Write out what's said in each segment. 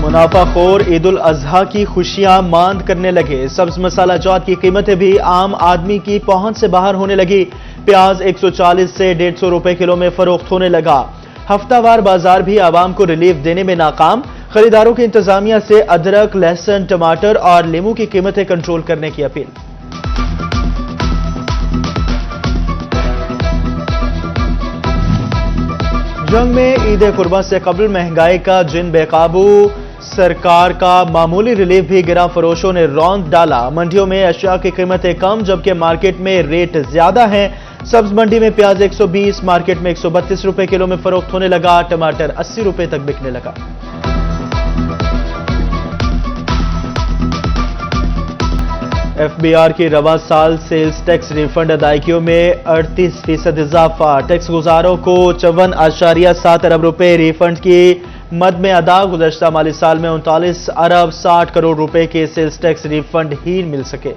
मुनाफाखोर ईद उल अजहा की खुशियां मांद करने लगे। सब्ज मसाला जात की कीमतें भी आम आदमी की पहुंच से बाहर होने लगी। प्याज 140 से 150 रुपए किलो में फरोख्त होने लगा। हफ्तावार बाजार भी आवाम को रिलीफ देने में नाकाम। खरीदारों की इंतजामिया से अदरक, लहसुन, टमाटर और लीमू की कीमतें कंट्रोल करने की अपील। जंग में ईद कुर्बान से कबल महंगाई का जिन बेकाबू, सरकार का मामूली रिलीफ भी गिरा फरोशों ने रौंद डाला। मंडियों में अशिया की कीमतें कम जबकि मार्केट में रेट ज्यादा हैं। सब्ज मंडी में प्याज 120, मार्केट में 132 रुपए किलो में फरोख्त होने लगा। टमाटर 80 रुपए तक बिकने लगा। एफबीआर की रवा साल सेल्स टैक्स रिफंड अदायगियों में 38% इजाफा। टैक्स गुजारों को 54.7 अरब रुपए रिफंड की मद में अदा। गुज़श्ता माली साल में 39 अरब 60 करोड़ रुपए के सेल्स टैक्स रिफंड ही मिल सके।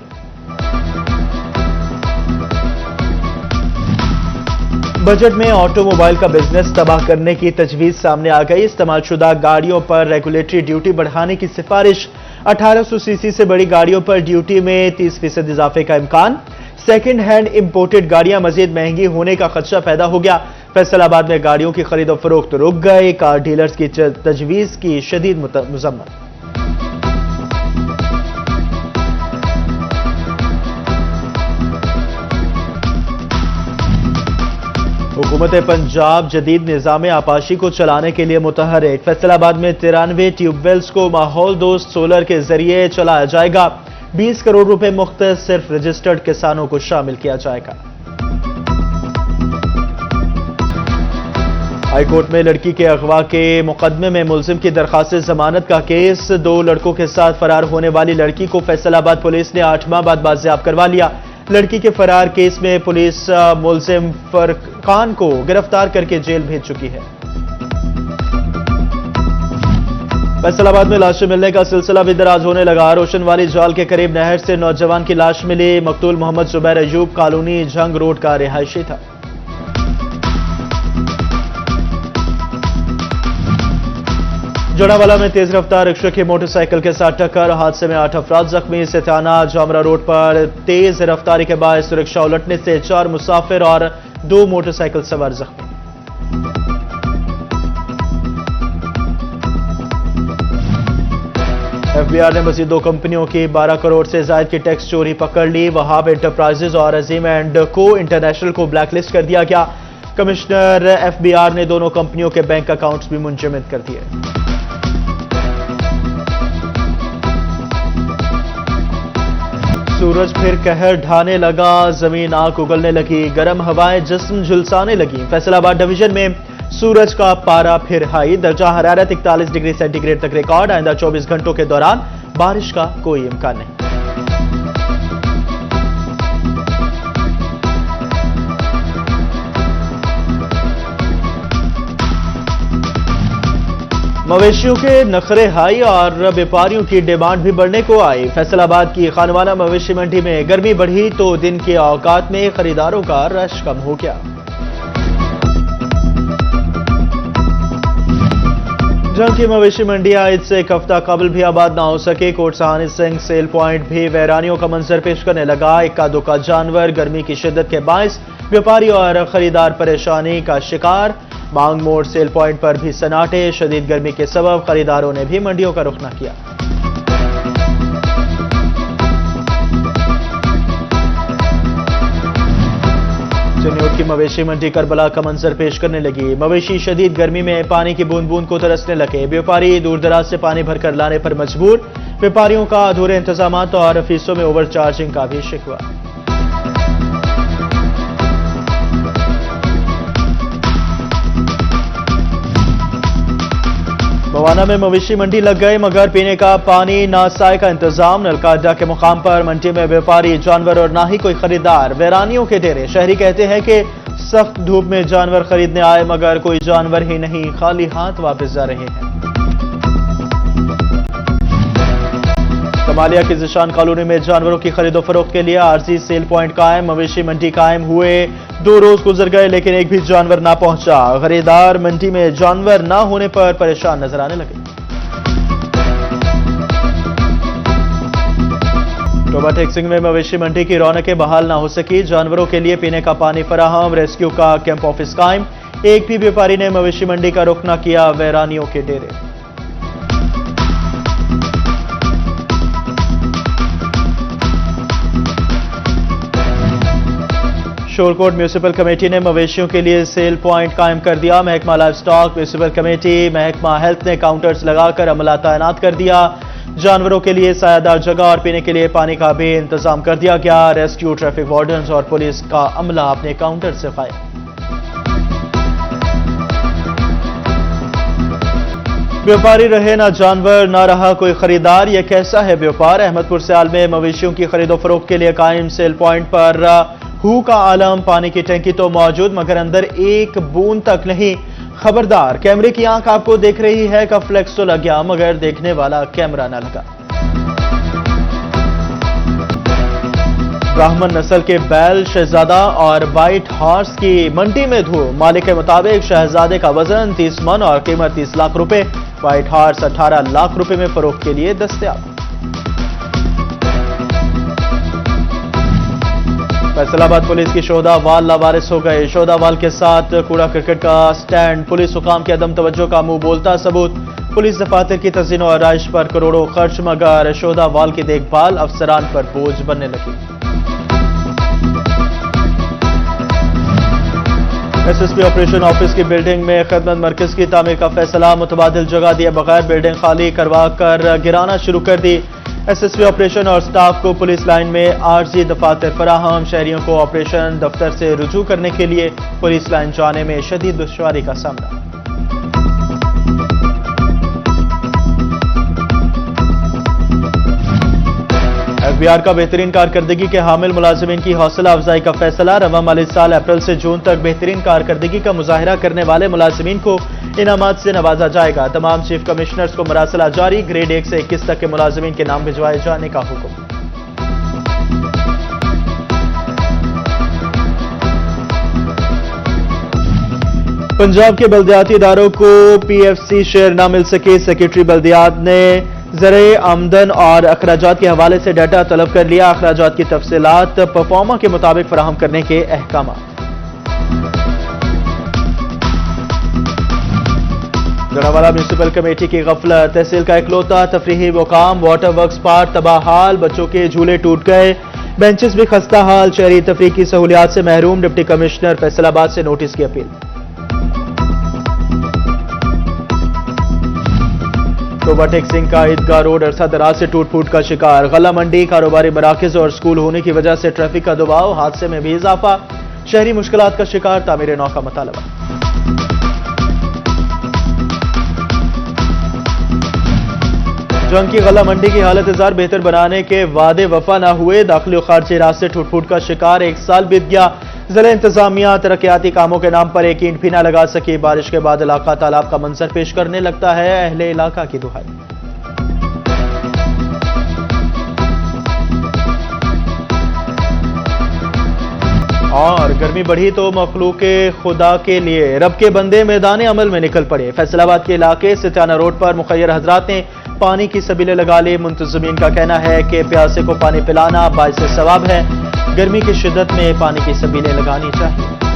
बजट में ऑटोमोबाइल का बिजनेस तबाह करने की तजवीज सामने आ गई। इस्तेमालशुदा गाड़ियों पर रेगुलेटरी ड्यूटी बढ़ाने की सिफारिश। 1800 सीसी से बड़ी गाड़ियों पर ड्यूटी में 30% इजाफे का इम्कान। सेकेंड हैंड इंपोर्टेड गाड़ियां मजीद महंगी होने का खदशा पैदा हो गया। फैसलाबाद में गाड़ियों की खरीदो फरोख्त रुक गए। कार डीलर्स की तजवीज की शदीद मुजम्मत। हुकूमत पंजाब जदीद निज़ाम आपाशी को चलाने के लिए मुतहरिक। फैसलाबाद में 93 ट्यूबवेल्स को माहौल दोस्त सोलर के जरिए चलाया जाएगा। 20 करोड़ रुपए मुफ्त सिर्फ रजिस्टर्ड किसानों को शामिल किया जाएगा। हाईकोर्ट में लड़की के अगवा के मुकदमे में मुलजिम की दरखास्त जमानत का केस। 2 लड़कों के साथ फरार होने वाली लड़की को फैसलाबाद पुलिस ने 8 माह बाद बाजियाब करवा लिया। लड़की के फरार केस में पुलिस मुलजिम फरकान को गिरफ्तार करके जेल भेज चुकी है। फैसलाबाद में लाशें मिलने का सिलसिला भी दराज होने लगा। रोशनवाली जाल के करीब नहर से नौजवान की लाश मिली। मकतूल मोहम्मद जुबैर अयूब कॉलोनी जंग रोड का रिहायशी था। जोड़ावाला में तेज रफ्तार रिक्शा की मोटरसाइकिल के साथ टक्कर। हादसे में 8 अफराद जख्मी। सेठाना जामरा रोड पर तेज रफ्तारी के बायस रिक्शा उलटने से 4 मुसाफिर और 2 मोटरसाइकिल सवार जख्मी। एफबीआर ने मजीद 2 कंपनियों की 12 करोड़ से ज्यादा की टैक्स चोरी पकड़ ली। वहाब एंटरप्राइजेज और अजीम एंड को इंटरनेशनल को ब्लैकलिस्ट कर दिया गया। कमिश्नर एफबीआर ने दोनों कंपनियों के बैंक अकाउंट्स भी मुंजमद कर दिए। सूरज फिर कहर ढाने लगा। जमीन आग उगलने लगी। गर्म हवाएं जिस्म झुलसाने लगी। फैसलाबाद डिवीजन में सूरज का पारा फिर हाई। दर्जा हरारत 41 डिग्री सेंटीग्रेड तक रिकॉर्ड। आइंदा 24 घंटों के दौरान बारिश का कोई इम्कान नहीं। मवेशियों के नखरे हाई और व्यापारियों की डिमांड भी बढ़ने को आई। फैसलाबाद की खानवाना मवेशी मंडी में गर्मी बढ़ी तो दिन के औकात में खरीदारों का रश कम हो गया। जंग की मवेशी मंडियां ईद से 1 हफ्ता कबल भी आबाद ना हो सके। कोट सहानी सिंह सेल पॉइंट भी वैरानियों का मंजर पेश करने लगा। इक्का दुक्का जानवर गर्मी की शिद्दत के बायस व्यापारी और खरीदार परेशानी का शिकार। मांग मोड़ सेल पॉइंट पर भी सन्नाटे। शदीद गर्मी के सबब खरीदारों ने भी मंडियों का रुख न किया। चन्योट की मवेशी मंडी करबला का मंजर पेश करने लगी। मवेशी शदीद गर्मी में पानी की बूंद बूंद को तरसने लगे। व्यापारी दूर दराज से पानी भरकर लाने पर मजबूर। व्यापारियों का अधूरे इंतजाम और फीसों में ओवर चार्जिंग का भी शिकवा। मवाना में मवेशी मंडी लग गए मगर पीने का पानी ना साए का इंतजाम। नलका अड्डा के मुकाम पर मंडी में व्यापारी जानवर और ना ही कोई खरीदार। वैरानियों के डेरे। शहरी कहते हैं कि सख्त धूप में जानवर खरीदने आए मगर कोई जानवर ही नहीं, खाली हाथ वापस जा रहे हैं। कमालिया की जिशान कॉलोनी में जानवरों की खरीदो फरोख्त के लिए आरजी सेल पॉइंट कायम। मवेशी मंडी कायम हुए 2 रोज गुजर गए लेकिन एक भी जानवर ना पहुंचा। खरीदार मंडी में जानवर ना होने पर परेशान नजर आने लगे। टोबा टेक सिंह में मवेशी मंडी की रौनकें बहाल ना हो सकी, जानवरों के लिए पीने का पानी फराहम, रेस्क्यू का कैंप ऑफिस कायम, एक भी व्यापारी ने मवेशी मंडी का रुख न किया, वैरानियों के डेरे। शोरकोट म्यूनिसिपल कमेटी ने मवेशियों के लिए सेल पॉइंट कायम कर दिया, महकमा लाइव स्टॉक, म्यूनिसिपल कमेटी, महकमा हेल्थ ने काउंटर्स लगाकर अमला तैनात कर दिया, जानवरों के लिए सायादार जगह और पीने के लिए पानी का भी इंतजाम कर दिया गया, रेस्क्यू, ट्रैफिक वार्डन्स और पुलिस का अमला अपने काउंटर से गायब। व्यापारी रहे ना जानवर, ना रहा कोई खरीदार, यह कैसा है व्यापार। अहमदपुर सियाल में मवेशियों की खरीदो फरोख्त के लिए कायम सेल पॉइंट पर हु का आलम, पानी की टंकी तो मौजूद मगर अंदर एक बूंद तक नहीं। खबरदार, कैमरे की आंख आपको देख रही है का फ्लेक्स तो लग गया मगर देखने वाला कैमरा न लगा। ब्राह्मण नस्ल के बैल शहजादा और व्हाइट हॉर्स की मंडी में धूम, मालिक के मुताबिक शहजादे का वजन 30 मन और कीमत 30 लाख रुपए, व्हाइट हॉर्स 18 लाख रुपए में फरोख्त के लिए दस्तयाब। फैसलाबाद पुलिस की शोधा वाल लावारिस हो गए, शोधा वाल के साथ कूड़ा क्रिकेट का स्टैंड, पुलिस हुकाम के अदम तवज्जो का मुंह बोलता सबूत, पुलिस दफातर की तज़ीन और आराइश पर करोड़ों खर्च मगर शोधा वाल की देखभाल अफसरान पर बोझ बनने लगी। एसएसपी ऑपरेशन ऑफिस की बिल्डिंग में खदमत मरकज की तामीर का फैसला, मुतबादिल जगह दिए बगैर बिल्डिंग खाली करवा कर गिराना शुरू कर दी। एसएसपी ऑपरेशन और स्टाफ को पुलिस लाइन में आरजी दफातर फराहम, शहरियों को ऑपरेशन दफ्तर से रुजू करने के लिए पुलिस लाइन जाने में शदीद दुश्वारी का सामना। एफबीआर का बेहतरीन कारकर्दगी के हामिल मुलाजिमीन की हौसला अफजाई का फैसला, रवा माली साल अप्रैल से जून तक बेहतरीन कारकर्दगी का मुजाहिरा करने वाले मुलाजिमीन को इनामात से नवाजा जाएगा। तमाम चीफ कमिश्नर्स को मरासला जारी, ग्रेड 1 से 21 तक के मुलाजिमीन के नाम भिजवाए जाने का हुक्म। पंजाब के बल्दियाती इदारों को पीएफसी शेयर न मिल सके, सेक्रेटरी बल्दियात ने ज़राए आमदन और अखराजात के हवाले से डाटा तलब कर लिया, अखराजात की तफसीलात परफॉर्मा के मुताबिक फराहम करने के अहकाम। जड़ावाला म्यूनिसिपल कमेटी की गफलत, तहसील का इकलौता तफरीही मुकाम वाटर वर्क्स पार्क तबाह हाल, बच्चों के झूले टूट गए, बेंचेस भी खस्ता हाल, शहरी तफरीह की सहूलियात से महरूम, डिप्टी कमिश्नर फैसलाबाद से नोटिस की अपील। टोबा टेक सिंह का ईदगाह रोड अरसा दराज से टूट फूट का शिकार, गला मंडी, कारोबारी मराकज और स्कूल होने की वजह से ट्रैफिक का दबाव, हादसे में भी इजाफा, शहरी मुश्किलात का शिकार, तामीर नौ का मुतालबा। जंग की गला मंडी की हालत इजार बेहतर बनाने के वादे वफा न हुए, दाखिली और खारजी रास्ते टूट फूट का शिकार, 1 साल बीत गया, जिला इंतजामिया तरक्याती कामों के नाम पर एक ईंट भी न लगा सकी, बारिश के बाद इलाका तालाब का मंजर पेश करने लगता है, अहले इलाका की दुहाई। और गर्मी बढ़ी तो मखलूके खुदा के लिए रब के बंदे मैदान अमल में निकल पड़े, फैसलाबाद के इलाके सिताना रोड पर मुखैर हजरात ने पानी की सबीलें लगा ली, मुंतजमीन का कहना है कि प्यासे को पानी पिलाना बाइस सवाब है, गर्मी की शिद्दत में पानी की सबीलें लगानी चाहिए।